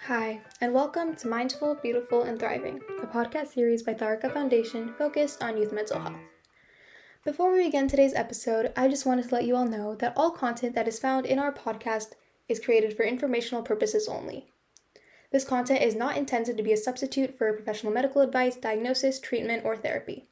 Hi, and welcome to Mindful, Beautiful, and Thriving, a podcast series by Tharaka Foundation focused on youth mental health. Before we begin today's episode, I just wanted to let you all know that all content that is found in our podcast is created for informational purposes only. This content is not intended to be a substitute for professional medical advice, diagnosis, treatment, or therapy.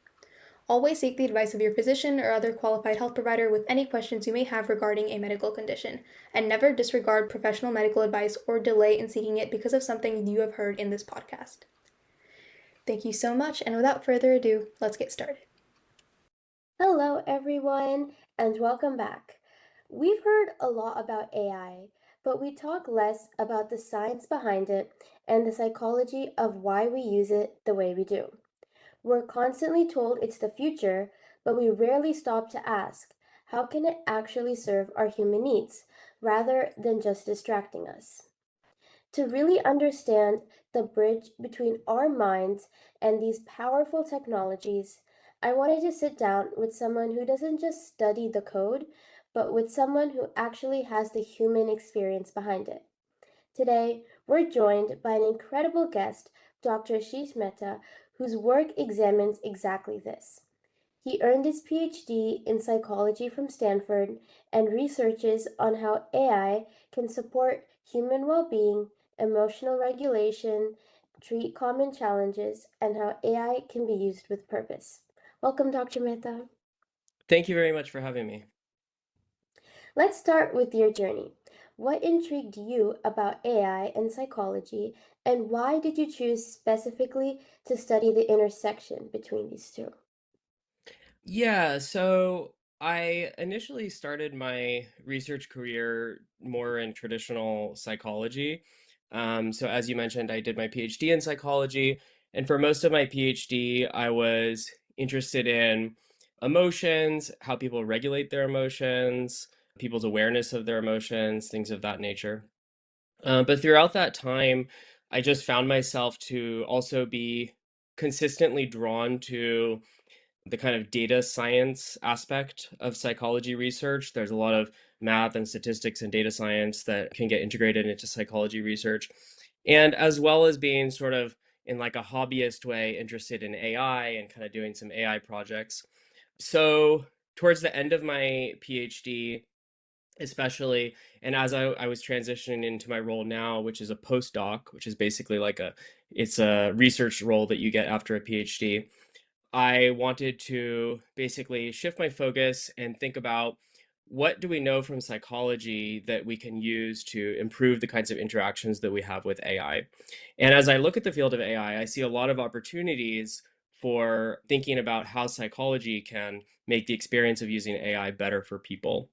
Always seek the advice of your physician or other qualified health provider with any questions you may have regarding a medical condition, and never disregard professional medical advice or delay in seeking it because of something you have heard in this podcast. Thank you so much, and without further ado, let's get started. Hello, everyone, and welcome back. We've heard a lot about AI, but we talk less about the science behind it and the psychology of why we use it the way we do. We're constantly told it's the future, but we rarely stop to ask, how can it actually serve our human needs, rather than just distracting us? To really understand the bridge between our minds and these powerful technologies, I wanted to sit down with someone who doesn't just study the code, but with someone who actually has the human experience behind it. Today, we're joined by an incredible guest, Dr. Ashish Mehta, whose work examines exactly this. He earned his PhD in psychology from Stanford and researches on how AI can support human well being, emotional regulation, treat common challenges, and how AI can be used with purpose. Welcome, Dr. Mehta. Thank you very much for having me. Let's start with your journey. What intrigued you about AI and psychology, and why did you choose specifically to study the intersection between these two? Yeah, so I initially started my research career more in traditional psychology. So as you mentioned, I did my PhD in psychology, and for most of my PhD, I was interested in emotions, how people regulate their emotions, people's awareness of their emotions, things of that nature. But throughout that time, I just found myself to also be consistently drawn to the kind of data science aspect of psychology research. There's a lot of math and statistics and data science that can get integrated into psychology research. And as well as being sort of in like a hobbyist way interested in AI and kind of doing some AI projects. So towards the end of my PhD, especially, and as I was transitioning into my role now, which is a postdoc, which is basically like it's a research role that you get after a PhD. I wanted to basically shift my focus and think about what do we know from psychology that we can use to improve the kinds of interactions that we have with AI. And as I look at the field of AI, I see a lot of opportunities for thinking about how psychology can make the experience of using AI better for people.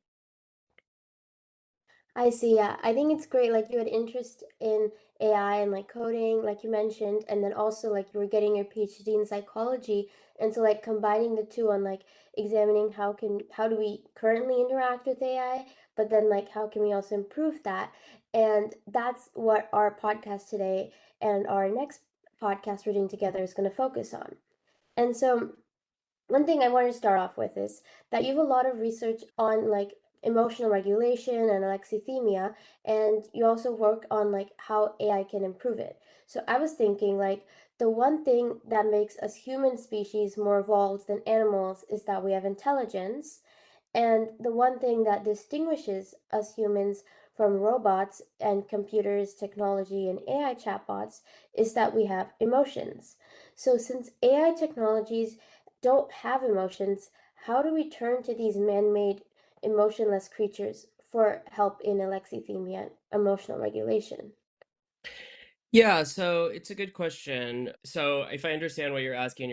I see, yeah. I think it's great. Like you had interest in AI and like coding, like you mentioned, and then also like you were getting your PhD in psychology. And so like combining the two on like examining how do we currently interact with AI, but then like how can we also improve that? And that's what our podcast today and our next podcast we're doing together is going to focus on. And so one thing I want to start off with is that you have a lot of research on like emotional regulation and alexithymia, and you also work on like how AI can improve it. So I was thinking like the one thing that makes us human species more evolved than animals is that we have intelligence, and the one thing that distinguishes us humans from robots and computers, technology, and AI chatbots is that we have emotions. So, since AI technologies don't have emotions, how do we turn to these man made emotionless creatures for help in alexithymia and emotional regulation? Yeah, so it's a good question. So if I understand what you're asking,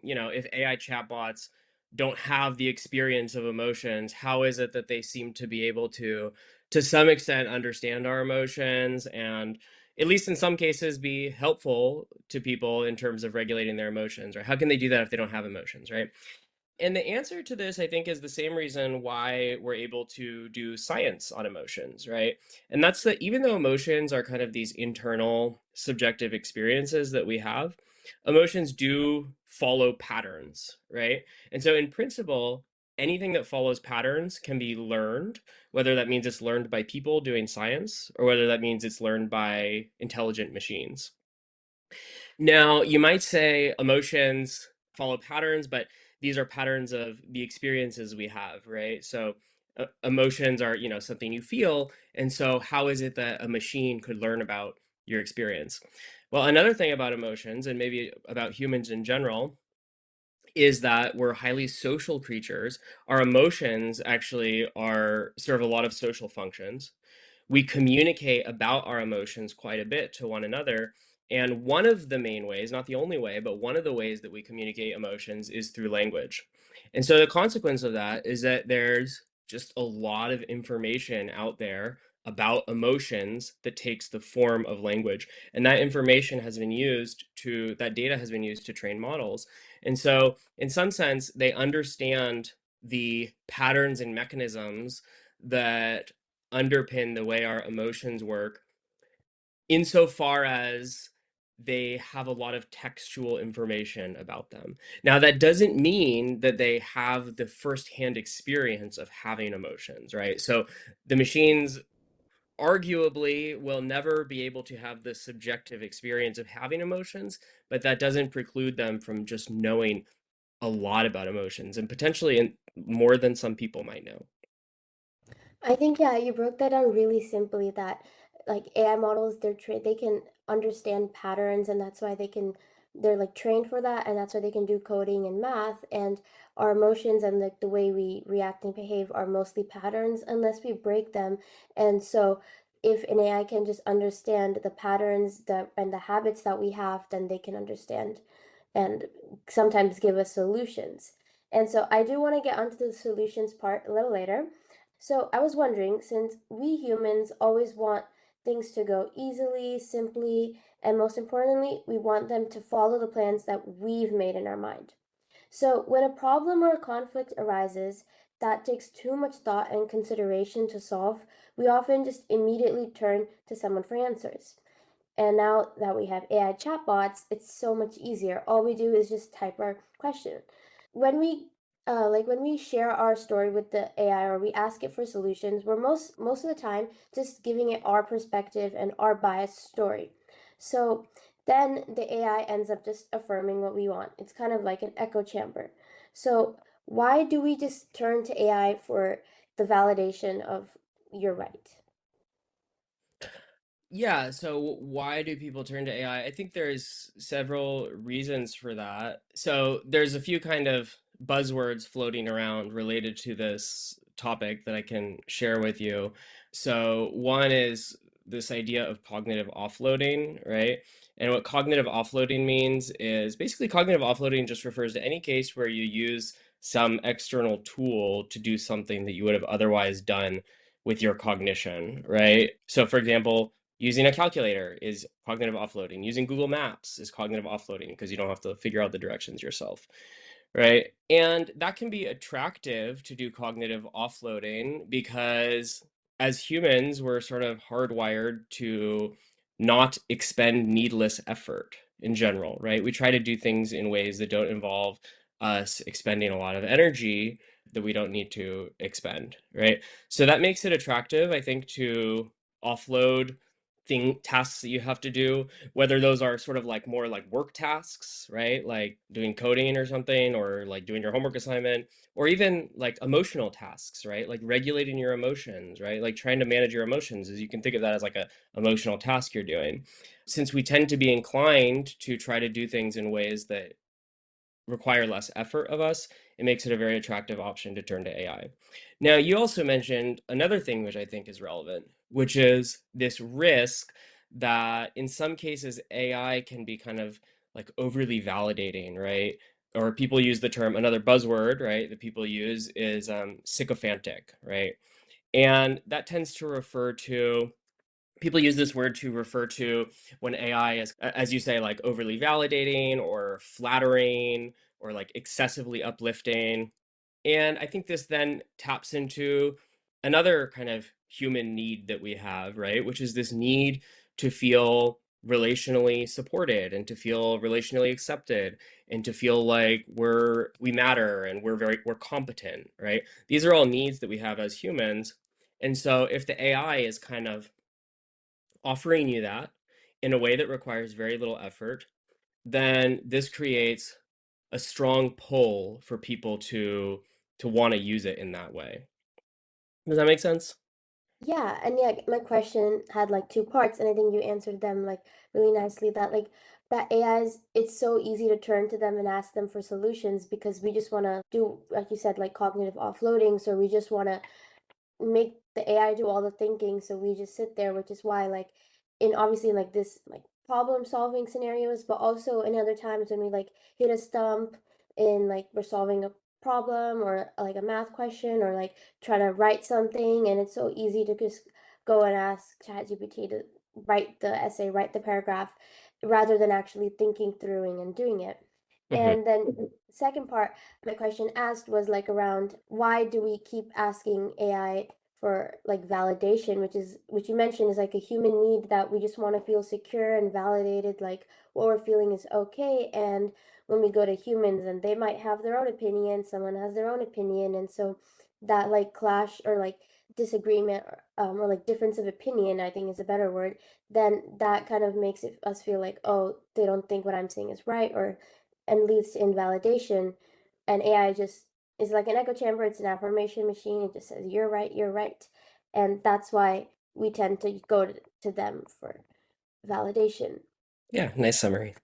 if AI chatbots don't have the experience of emotions, how is it that they seem to be able to some extent, understand our emotions and at least in some cases be helpful to people in terms of regulating their emotions, right? How can they do that if they don't have emotions, right? And the answer to this, I think, is the same reason why we're able to do science on emotions, right? And that's that even though emotions are kind of these internal subjective experiences that we have, emotions do follow patterns, right? And so, in principle, anything that follows patterns can be learned, whether that means it's learned by people doing science or whether that means it's learned by intelligent machines. Now, you might say emotions follow patterns, but these are patterns of the experiences we have, right? So emotions are, something you feel, and so how is it that a machine could learn about your experience? Well, another thing about emotions and maybe about humans in general is that we're highly social creatures. Our emotions actually are serve a lot of social functions. We communicate about our emotions quite a bit to one another. And one of the main ways, not the only way, but one of the ways that we communicate emotions is through language. And so the consequence of that is that there's just a lot of information out there about emotions that takes the form of language. And that information has been used to, that data has been used to train models. And so, in some sense, they understand the patterns and mechanisms that underpin the way our emotions work insofar as they have a lot of textual information about them. Now, that doesn't mean that they have the firsthand experience of having emotions, right? So the machines arguably will never be able to have the subjective experience of having emotions, but that doesn't preclude them from just knowing a lot about emotions and potentially more than some people might know. I think, yeah, you broke that down really simply, that like AI models, they can understand patterns, and that's why they're like trained for that, and that's why they can do coding and math. And our emotions and like the way we react and behave are mostly patterns unless we break them. And so if an AI can just understand the patterns that and the habits that we have, then they can understand and sometimes give us solutions. And so I do want to get onto the solutions part a little later. So I was wondering, since we humans always want things to go easily, simply, and most importantly, we want them to follow the plans that we've made in our mind. So when a problem or a conflict arises that takes too much thought and consideration to solve, we often just immediately turn to someone for answers. And now that we have AI chatbots, it's so much easier. All we do is just type our question. When we when we share our story with the AI or we ask it for solutions, we're most of the time just giving it our perspective and our biased story. So then the AI ends up just affirming what we want. It's kind of like an echo chamber. So why do we just turn to AI for the validation of you're right? Yeah, so why do people turn to AI? I think there's several reasons for that. So there's a few kind of buzzwords floating around related to this topic that I can share with you. So one is this idea of cognitive offloading, right? And what cognitive offloading means is basically cognitive offloading just refers to any case where you use some external tool to do something that you would have otherwise done with your cognition, right? So for example, using a calculator is cognitive offloading. Using Google Maps is cognitive offloading because you don't have to figure out the directions yourself, right? And that can be attractive to do cognitive offloading because as humans, we're sort of hardwired to not expend needless effort in general, right? We try to do things in ways that don't involve us expending a lot of energy that we don't need to expend, right? So that makes it attractive, I think, to offload tasks that you have to do, whether those are sort of like more like work tasks, right? Like doing coding or something, or like doing your homework assignment, or even like emotional tasks, right? Like regulating your emotions, right? Like trying to manage your emotions, as you can think of that as like a emotional task you're doing. Since we tend to be inclined to try to do things in ways that require less effort of us, it makes it a very attractive option to turn to AI. Now, you also mentioned another thing which I think is relevant, which is this risk that in some cases AI can be kind of like overly validating, right? Or people use the term, another buzzword, right, that people use is sycophantic, right? And that tends to refer to people use this word to refer to when AI is, as you say, like overly validating or flattering or like excessively uplifting. And I think this then taps into another kind of human need that we have, right? Which is this need to feel relationally supported and to feel relationally accepted and to feel like we matter and we're competent, right? These are all needs that we have as humans. And so if the AI is kind of offering you that in a way that requires very little effort, then this creates a strong pull for people to want to use it in that way. Does that make sense? Yeah, and yeah, my question had like two parts, and I think you answered them like really nicely. That like that AIs, it's so easy to turn to them and ask them for solutions because we just want to do, like you said, like cognitive offloading. So we just want to make the AI do all the thinking, so we just sit there, which is why like in obviously like this like problem solving scenarios, but also in other times when we like hit a stump in like we're solving a problem or like a math question or like trying to write something and it's so easy to just go and ask ChatGPT to write the essay, write the paragraph rather than actually thinking through and doing it. Hmm. And then second part my question asked was like around why do we keep asking AI for like validation, which you mentioned is like a human need that we just want to feel secure and validated, like what we're feeling is okay. And when we go to humans and they might have their own opinion, someone has their own opinion, and so that like clash or like disagreement or like difference of opinion, I think is a better word, then that kind of makes us feel like, oh, they don't think what I'm saying is right, or and leads to invalidation. And AI just is like an echo chamber, it's an affirmation machine. It just says, you're right, you're right. And that's why we tend to go to them for validation. Yeah, nice summary.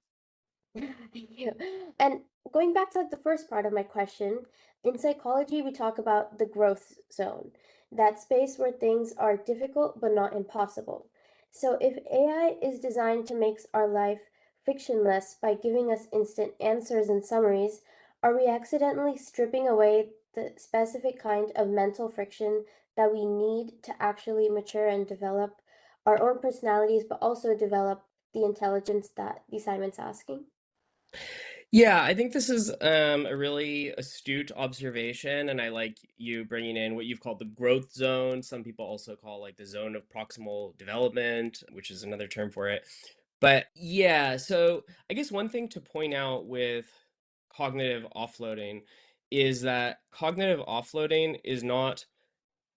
Thank you. And going back to like the first part of my question, in psychology, we talk about the growth zone, that space where things are difficult but not impossible. So if AI is designed to make our life fictionless by giving us instant answers and summaries, are we accidentally stripping away the specific kind of mental friction that we need to actually mature and develop our own personalities, but also develop the intelligence that the assignment's asking? Yeah, I think this is a really astute observation, and I like you bringing in what you've called the growth zone. Some people also call like the zone of proximal development, which is another term for it. But yeah, so I guess one thing to point out with cognitive offloading is that cognitive offloading is not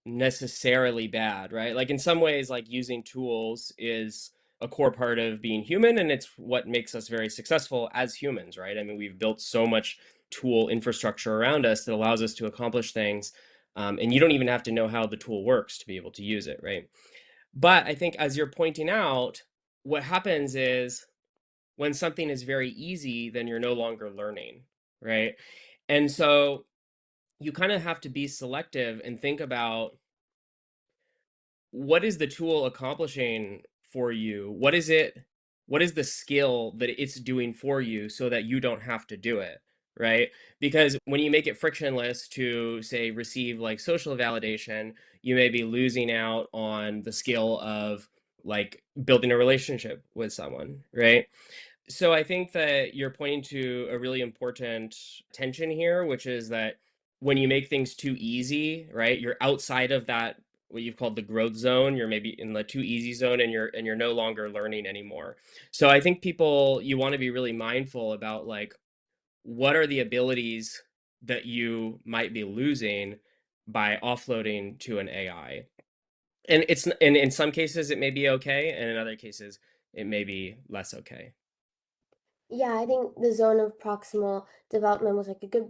necessarily bad, right? Like in some ways, like using tools is a core part of being human, and it's what makes us very successful as humans, right? I mean, we've built so much tool infrastructure around us that allows us to accomplish things, and you don't even have to know how the tool works to be able to use it, right? But I think, as you're pointing out, what happens is when something is very easy, then you're no longer learning, right? And so you kind of have to be selective and think about what is the tool accomplishing for you? What is the skill that it's doing for you so that you don't have to do it, right? Because when you make it frictionless to say receive like social validation, you may be losing out on the skill of like building a relationship with someone, right? So I think that you're pointing to a really important tension here, which is that when you make things too easy, right? You're outside of that what you've called the growth zone. You're maybe in the too easy zone and you're no longer learning anymore. So I think people you want to be really mindful about like what are the abilities that you might be losing by offloading to an AI. And and in some cases it may be okay, and in other cases it may be less okay. Yeah, I think the zone of proximal development was like a good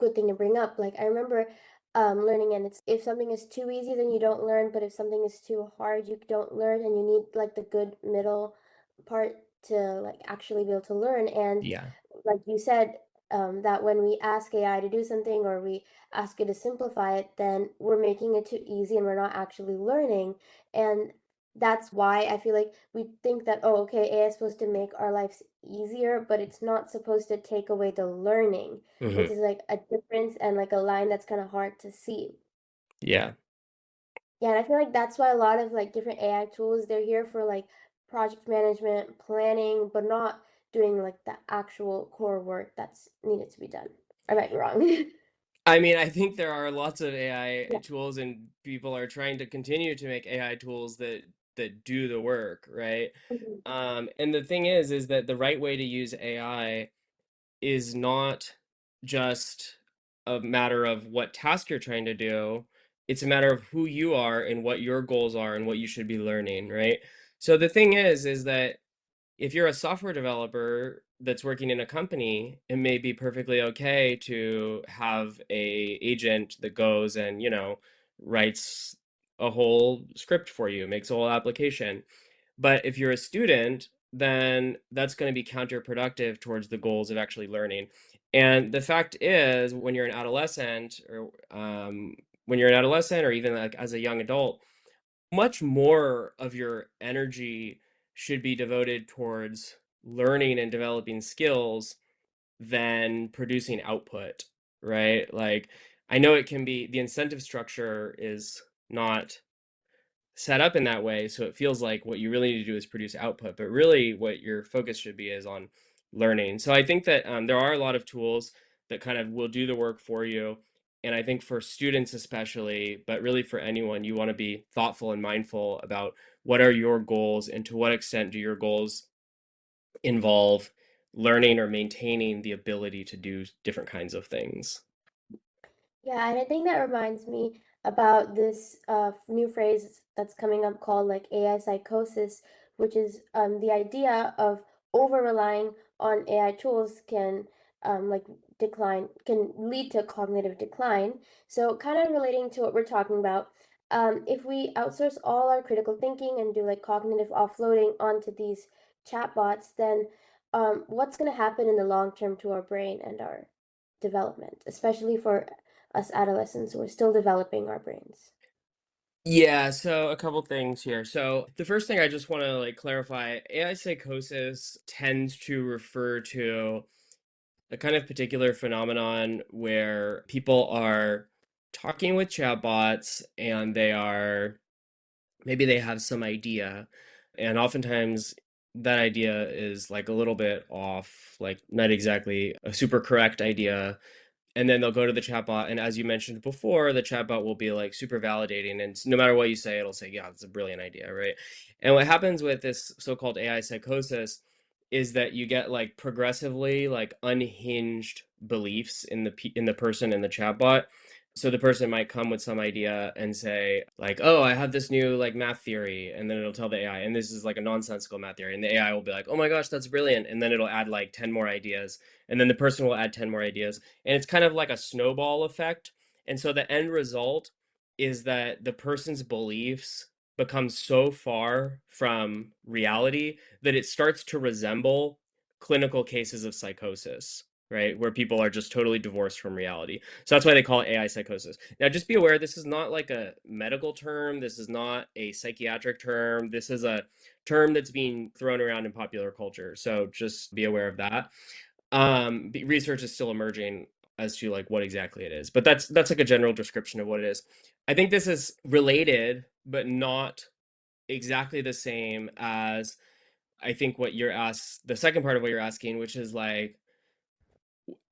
good thing to bring up. Like I remember learning and it's if something is too easy then you don't learn, but if something is too hard you don't learn and you need like the good middle part to like actually be able to learn. And Yeah. like you said, that when we ask AI to do something or we ask it to simplify it, then we're making it too easy and we're not actually learning. And that's why I feel like we think that, oh, okay, AI is supposed to make our lives easier, but it's not supposed to take away the learning, which Hmm. is like a difference and like a line that's kind of hard to see. Yeah. Yeah, and I feel like that's why a lot of like different AI tools, they're here for like project management, planning, but not doing like the actual core work that's needed to be done. I might be wrong. I mean, I think there are lots of AI Yeah. tools, and people are trying to continue to make AI tools that that do the work, right? Mhm. And the thing is that the right way to use AI is not just a matter of what task you're trying to do. It's a matter of who you are and what your goals are and what you should be learning, right? So the thing is that if you're a software developer that's working in a company, it may be perfectly okay to have a agent that goes and, writes a whole script for you, makes a whole application. But if you're a student, then that's going to be counterproductive towards the goals of actually learning. And the fact is, when you're an adolescent, or even like as a young adult, much more of your energy should be devoted towards learning and developing skills than producing output, right? Like, I know it can be the incentive structure is not set up in that way, so it feels like what you really need to do is produce output, but really what your focus should be is on learning. So I think that there are a lot of tools that kind of will do the work for you. And I think for students especially, but really for anyone, you want to be thoughtful and mindful about what are your goals and to what extent do your goals involve learning or maintaining the ability to do different kinds of things. Yeah, and I think that reminds me about this new phrase that's coming up called like AI psychosis, which is the idea of over relying on AI tools can like can lead to cognitive decline. So, kind of relating to what we're talking about, if we outsource all our critical thinking and do like cognitive offloading onto these chatbots, then what's going to happen in the long term to our brain and our development, especially for us adolescents who are still developing our brains? Yeah, so a couple things here. So the first thing I just want to like clarify, AI psychosis tends to refer to a kind of particular phenomenon where people are talking with chatbots and maybe they have some idea, and oftentimes that idea is like a little bit off, like not exactly a super correct idea, and then they'll go to the chatbot, and as you mentioned before, the chatbot will be like super validating, and no matter what you say, it'll say, yeah, that's a brilliant idea, right? And what happens with this so-called AI psychosis is that you get like progressively like unhinged beliefs in the person in the chatbot. So the person might come with some idea and say like, oh, I have this new like math theory, and then it'll tell the AI, and this is like a nonsensical math theory, and the AI will be like, oh my gosh, that's brilliant, and then it'll add like 10 more ideas, and then the person will add 10 more ideas, and it's kind of like a snowball effect. And so the end result is that the person's beliefs become so far from reality that it starts to resemble clinical cases of psychosis, right? Where people are just totally divorced from reality. So that's why they call it AI psychosis. Now, just be aware, this is not like a medical term. This is not a psychiatric term. This is a term that's being thrown around in popular culture. So just be aware of that. Research is still emerging as to like what exactly it is, but that's like a general description of what it is. I think this is related, but not exactly the same as I think what you're asked, the second part of what you're asking, which is like,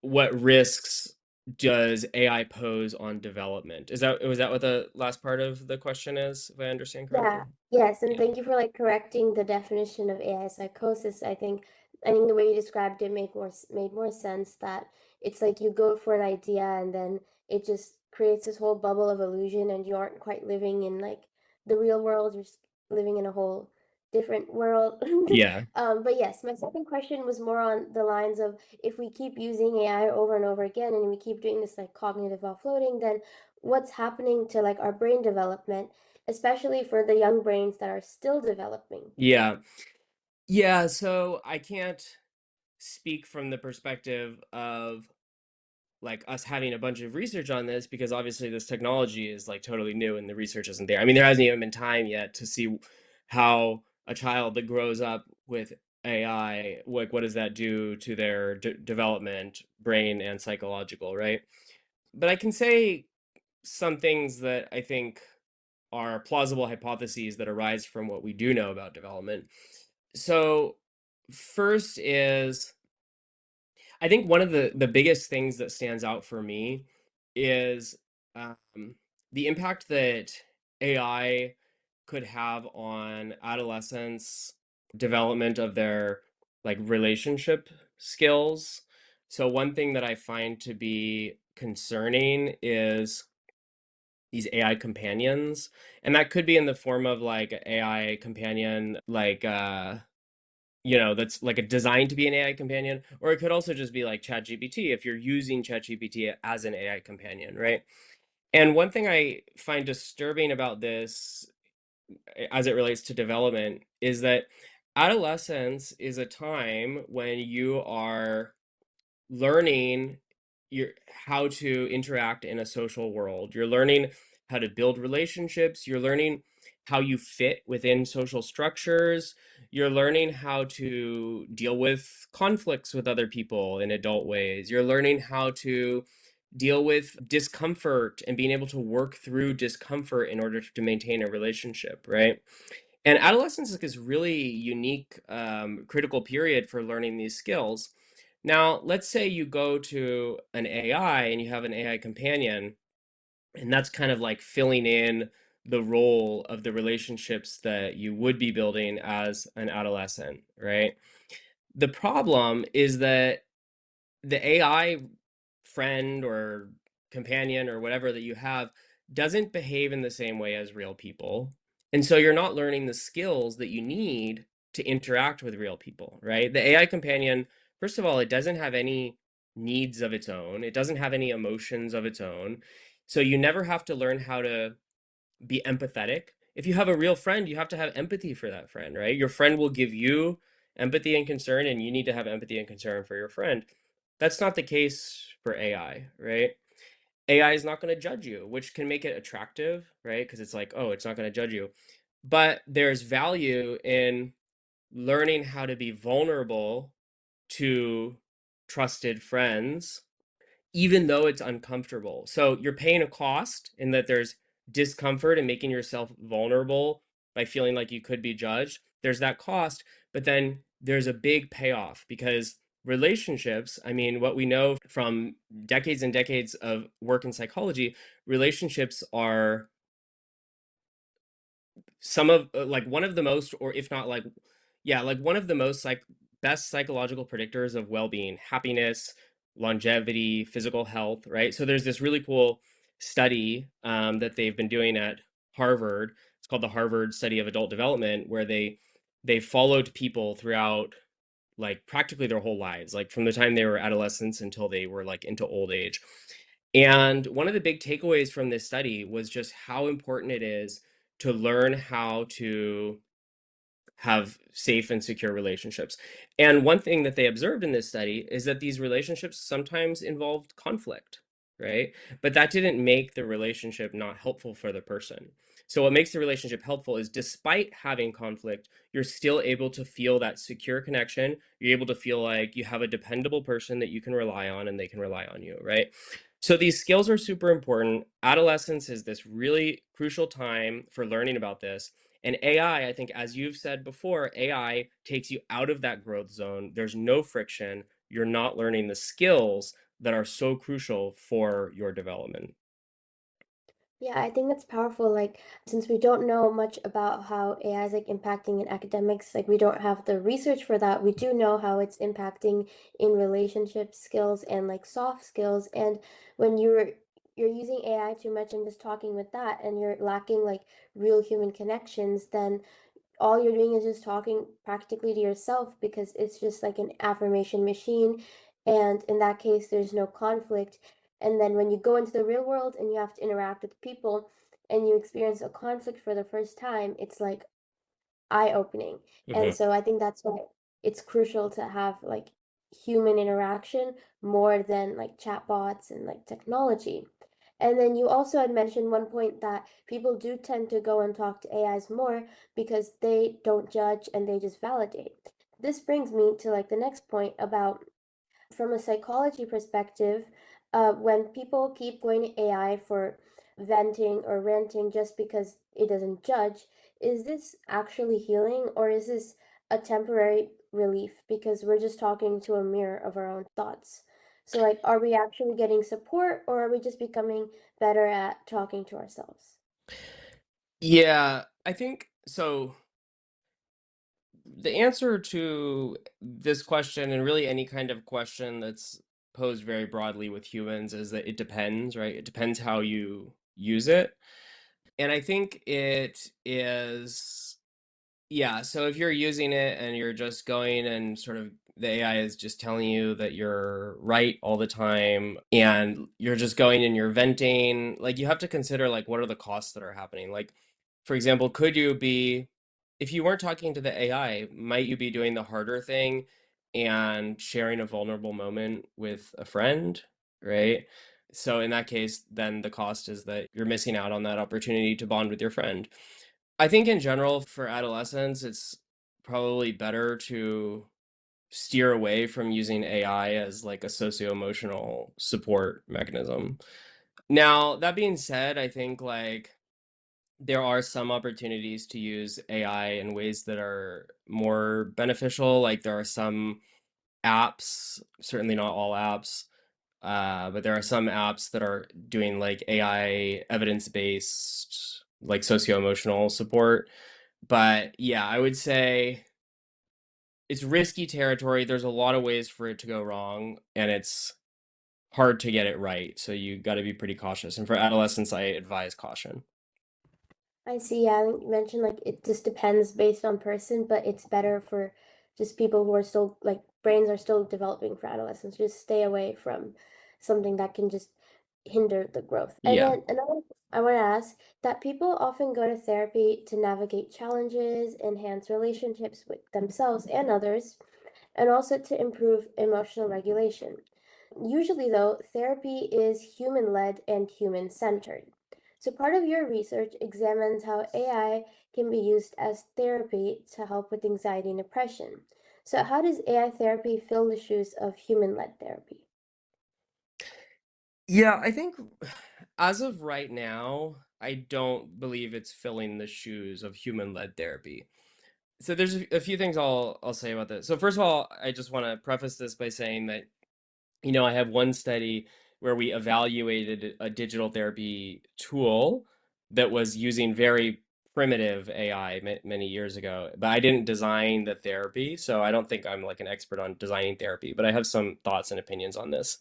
what risks does AI pose on development? Was that what the last part of the question is, if I understand correctly? Yeah, yes, and Yeah. thank you for like correcting the definition of AI psychosis. I think the way you described it made more sense that it's like you go for an idea and then it just creates this whole bubble of illusion and you aren't quite living in like the real world, you're just living in a whole different world. Yeah. But yes, my second question was more on the lines of if we keep using AI over and over again and we keep doing this like cognitive offloading, then what's happening to like our brain development, especially for the young brains that are still developing? Yeah. Yeah. So I can't speak from the perspective of like us having a bunch of research on this, because obviously this technology is like totally new and the research isn't there. I mean, there hasn't even been time yet to see how a child that grows up with AI, like what does that do to their development, brain and psychological, right? But I can say some things that I think are plausible hypotheses that arise from what we do know about development. So first is, I think one of the biggest things that stands out for me is um, the impact that AI could have on adolescents' development of their like relationship skills. So one thing that I find to be concerning is these AI companions, and that could be in the form of like an AI companion, like that's like a designed to be an AI companion, or it could also just be like ChatGPT if you're using ChatGPT as an AI companion, right? And one thing I find disturbing about this as it relates to development is that adolescence is a time when you are learning your how to interact in a social world. You're learning how to build relationships. You're learning how you fit within social structures. You're learning how to deal with conflicts with other people in adult ways. You're learning how to deal with discomfort and being able to work through discomfort in order to maintain a relationship, right? And adolescence is this really unique, critical period for learning these skills. Now, let's say you go to an AI and you have an AI companion, and that's kind of like filling in the role of the relationships that you would be building as an adolescent, right? The problem is that the AI friend or companion or whatever that you have doesn't behave in the same way as real people. And so you're not learning the skills that you need to interact with real people, right? The AI companion, first of all, it doesn't have any needs of its own, it doesn't have any emotions of its own. So you never have to learn how to be empathetic. If you have a real friend, you have to have empathy for that friend, right? Your friend will give you empathy and concern, and you need to have empathy and concern for your friend. That's not the case for AI, right? AI is not going to judge you, which can make it attractive, right? Because it's like, oh, it's not going to judge you. But there's value in learning how to be vulnerable to trusted friends even though it's uncomfortable. So you're paying a cost in that there's discomfort and making yourself vulnerable by feeling like you could be judged. There's that cost, but then there's a big payoff because relationships, I mean, what we know from decades and decades of work in psychology, relationships are some of like one of the most, or if not like, yeah, like one of the most like best psychological predictors of well-being, happiness, longevity, physical health, right? So there's this really cool study that they've been doing at Harvard. It's called the Harvard Study of Adult Development, where they followed people throughout like practically their whole lives, like from the time they were adolescents until they were like into old age. And one of the big takeaways from this study was just how important it is to learn how to have safe and secure relationships. And one thing that they observed in this study is that these relationships sometimes involved conflict, right? But that didn't make the relationship not helpful for the person. So what makes the relationship helpful is despite having conflict, you're still able to feel that secure connection. You're able to feel like you have a dependable person that you can rely on and they can rely on you, right? So these skills are super important. Adolescence is this really crucial time for learning about this. And AI, I think, as you've said before, AI takes you out of that growth zone. There's no friction. You're not learning the skills that are so crucial for your development. Yeah, I think that's powerful. Like, since we don't know much about how AI is like impacting in academics, like we don't have the research for that. We do know how it's impacting in relationship skills and like soft skills. And when you're using AI too much and just talking with that, and you're lacking like real human connections, then all you're doing is just talking practically to yourself because it's just like an affirmation machine. And in that case, there's no conflict. And then when you go into the real world and you have to interact with people and you experience a conflict for the first time, it's like eye-opening. And Mhm. so I think that's why it's crucial to have like human interaction more than like chatbots and like technology. And then you also had mentioned one point that people do tend to go and talk to AIs more because they don't judge and they just validate. This brings me to like the next point about from a psychology perspective, when people keep going to AI for venting or ranting just because it doesn't judge, is this actually healing or is this a temporary relief because we're just talking to a mirror of our own thoughts? So, like, are we actually getting support or are we just becoming better at talking to ourselves? Yeah. I think so. The answer to this question, and really any kind of question that's posed very broadly with humans, is that it depends, right? It depends how you use it. And I think it is, yeah. So if you're using it and you're just going and sort of the AI is just telling you that you're right all the time and you're just going and you're venting, like you have to consider like what are the costs that are happening. Like, for example, could you be, if you weren't talking to the AI, might you be doing the harder thing and sharing a vulnerable moment with a friend, right? So in that case, then the cost is that you're missing out on that opportunity to bond with your friend. I think in general for adolescents, it's probably better to steer away from using AI as like a socio-emotional support mechanism. Now, that being said, I think like there are some opportunities to use AI in ways that are more beneficial. Like there are some apps, certainly not all apps, but there are some apps that are doing like AI evidence-based, like socio-emotional support. But yeah, I would say it's risky territory. There's a lot of ways for it to go wrong, and it's hard to get it right. So you got to be pretty cautious. And for adolescents, I advise caution. I see. Yeah, I think you mentioned like it just depends based on person, but it's better for just people who are still like brains are still developing for adolescents. Just stay away from something that can just hinder the growth. And Yeah. then another I want to ask that people often go to therapy to navigate challenges, enhance relationships with themselves and others, and also to improve emotional regulation. Usually, though, therapy is human led and human centered. So, part of your research examines how AI can be used as therapy to help with anxiety and depression. So, how does AI therapy fill the shoes of human led therapy? Yeah, I think as of right now, I don't believe it's filling the shoes of human-led therapy. So there's a few things I'll say about this. So first of all, I just want to preface this by saying that I have one study where we evaluated a digital therapy tool that was using very primitive AI many years ago, but I didn't design the therapy, so I don't think I'm like an expert on designing therapy, but I have some thoughts and opinions on this.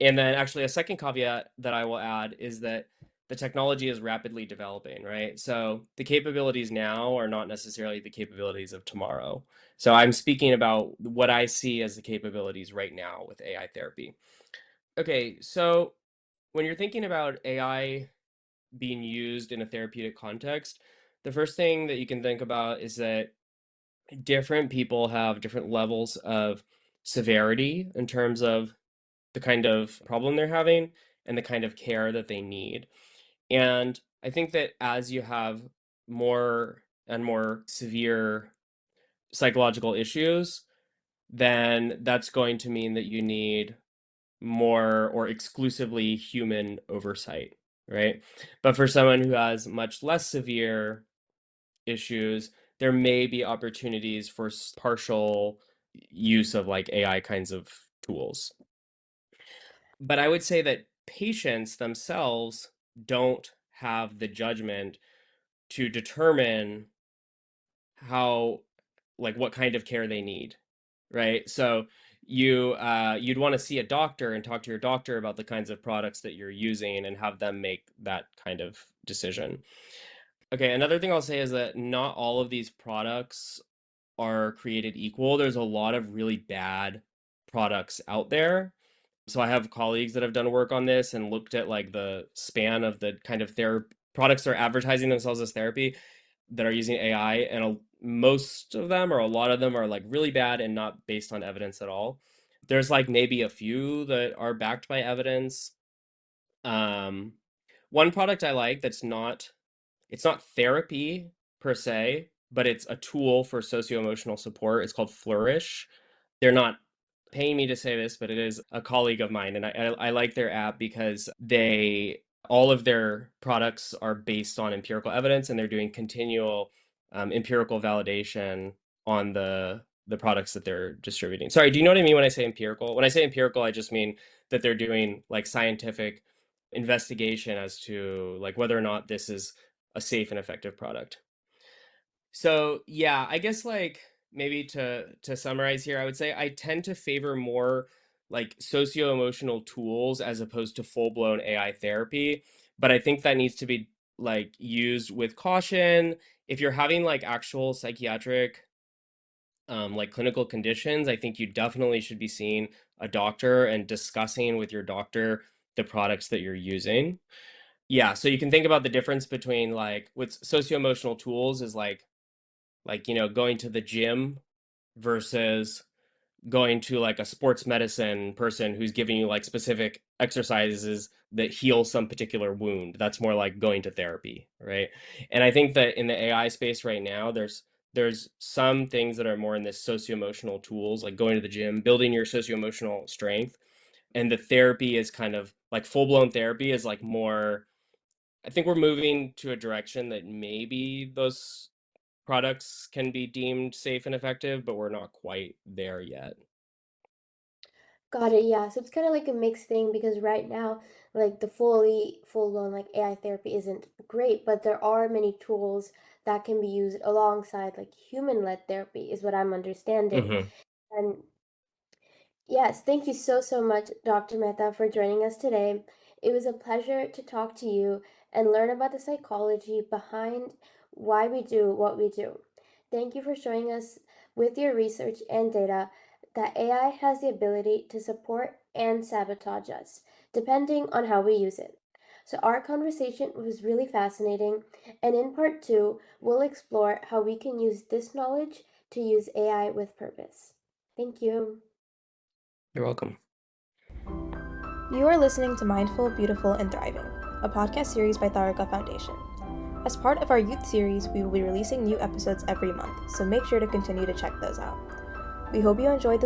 And then actually a second caveat that I will add is that the technology is rapidly developing, right? So the capabilities now are not necessarily the capabilities of tomorrow. So I'm speaking about what I see as the capabilities right now with AI therapy. Okay, so when you're thinking about AI being used in a therapeutic context, the first thing that you can think about is that different people have different levels of severity in terms of the kind of problem they're having and the kind of care that they need. And I think that as you have more and more severe psychological issues, then that's going to mean that you need more or exclusively human oversight, right? But for someone who has much less severe issues, there may be opportunities for partial use of like AI kinds of tools. But I would say that patients themselves don't have the judgment to determine how, like, what kind of care they need, right? So you'd want to see a doctor and talk to your doctor about the kinds of products that you're using and have them make that kind of decision. Okay, another thing I'll say is that not all of these products are created equal. There's a lot of really bad products out there. So I have colleagues that have done work on this and looked at like the span of the kind of products that are advertising themselves as therapy that are using AI, and most of them or a lot of them are like really bad and not based on evidence at all. There's like maybe a few that are backed by evidence. Um, One product I like that's not, it's not therapy per se, but it's a tool for socio-emotional support. It's called Flourish. They're not paying me to say this, but it is a colleague of mine, and I like their app because they all of their products are based on empirical evidence, and they're doing continual empirical validation on the products that they're distributing. Sorry, do you know what I mean when I say empirical? When I say empirical, I just mean that they're doing like scientific investigation as to like whether or not this is a safe and effective product. So yeah, I guess like maybe to summarize here, I would say I tend to favor more like socio-emotional tools as opposed to full-blown AI therapy, but I think that needs to be like used with caution. If you're having like actual psychiatric like clinical conditions, I think you definitely should be seeing a doctor and discussing with your doctor the products that you're using. Yeah, so you can think about the difference between like with socio-emotional tools is like going to the gym versus going to like a sports medicine person who's giving you like specific exercises that heal some particular wound. That's more like going to therapy, right? And I think that in the AI space right now, there's some things that are more in this socio-emotional tools, like going to the gym, building your socio-emotional strength. And the therapy is kind of like full-blown therapy is like more, I think we're moving to a direction that maybe those products can be deemed safe and effective, but we're not quite there yet. Got it. Yeah. So it's kind of like a mixed thing because right now, like the full blown like AI therapy isn't great, but there are many tools that can be used alongside like human led therapy, is what I'm understanding. Hmm. And yes, thank you so much, Dr. Mehta, for joining us today. It was a pleasure to talk to you and learn about the psychology behind why we do what we do. Thank you for showing us with your research and data that AI has the ability to support and sabotage us, depending on how we use it. So, our conversation was really fascinating, and in part two, we'll explore how we can use this knowledge to use AI with purpose. Thank you. You're welcome. You are listening to Mindful, Beautiful, and Thriving, a podcast series by Tharaka Foundation. As part of our youth series, we will be releasing new episodes every month, so make sure to continue to check those out. We hope you enjoyed this